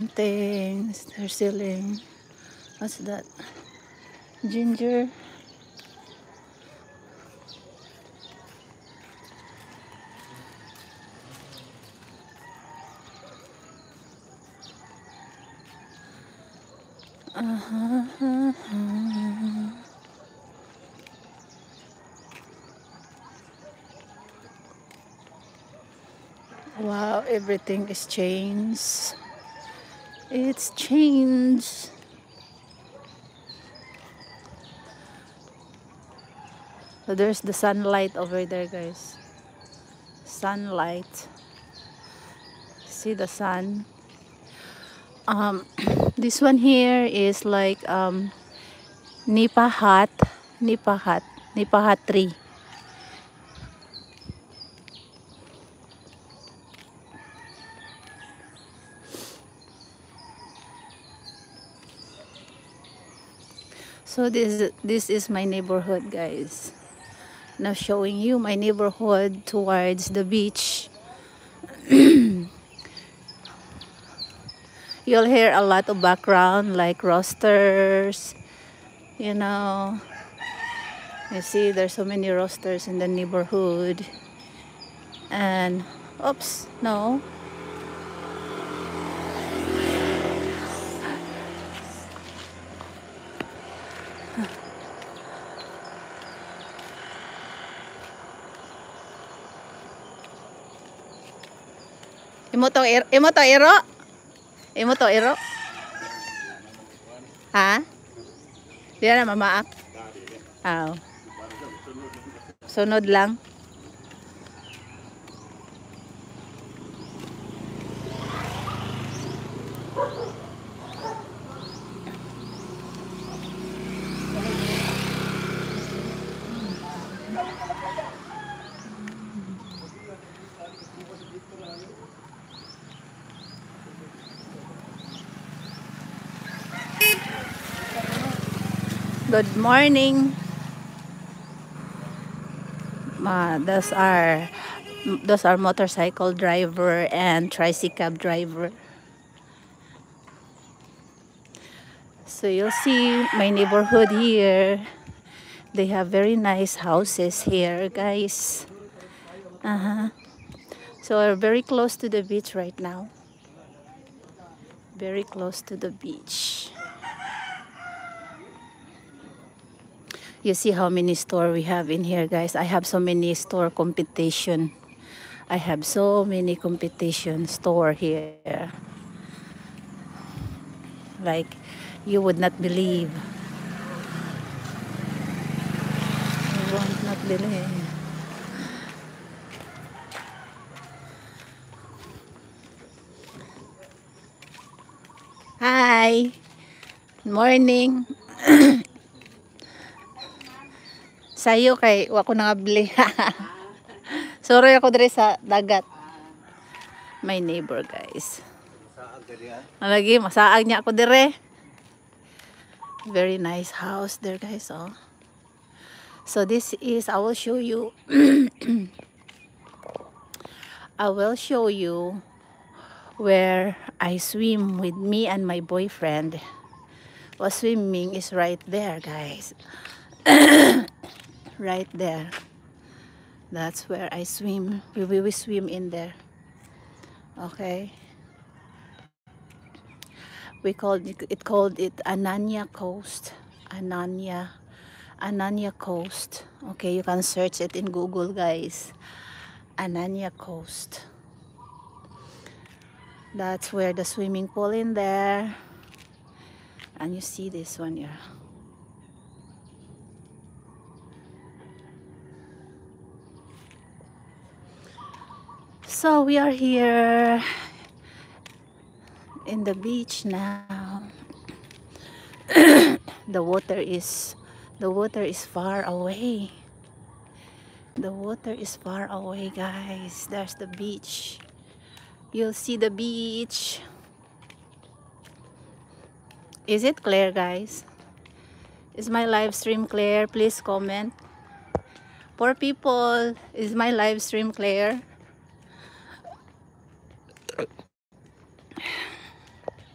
things they're selling. What's that? Ginger. Wow, everything is changed. It's changed. So there's the sunlight over there, guys. Sunlight. See the sun. This one here is like nipa hat tree. So this is my neighborhood, guys. Now showing you my neighborhood towards the beach. You'll hear a lot of background like roosters, you know. You see there's so many roosters in the neighborhood. And oops, no. Imo to iro? Imo to iro? Ha? Di na mamaak. Aw. Sunod lang. Good morning. Those are motorcycle driver and tricycle driver. So you'll see my neighborhood here. They have very nice houses here, guys. So we're very close to the beach right now. Very close to the beach. You see how many store we have in here, guys. I have so many store competition. I have so many competition store here. Like you would not believe. You won't not believe. Hi. Good morning. Sayo kay wa ko nangabli. Sorry ako dire sa dagat. My neighbor, guys. Lagi masaag niya ako dire. Very nice house there, guys. Oh. So this is I will show you I will show you where I swim with me and my boyfriend. Well, swimming is right there, guys. Right there. That's where I swim. We swim in there. Okay. We called it Ananya Coast. Ananya Coast. Okay, you can search it in Google, guys. Ananya Coast. That's where the swimming pool in there. And you see this one here. So we are here in the beach now. The water is far away. The water is far away, guys. There's the beach. You'll see the beach. Is it clear, guys? Is my live stream clear? Please comment. For people, is my live stream clear?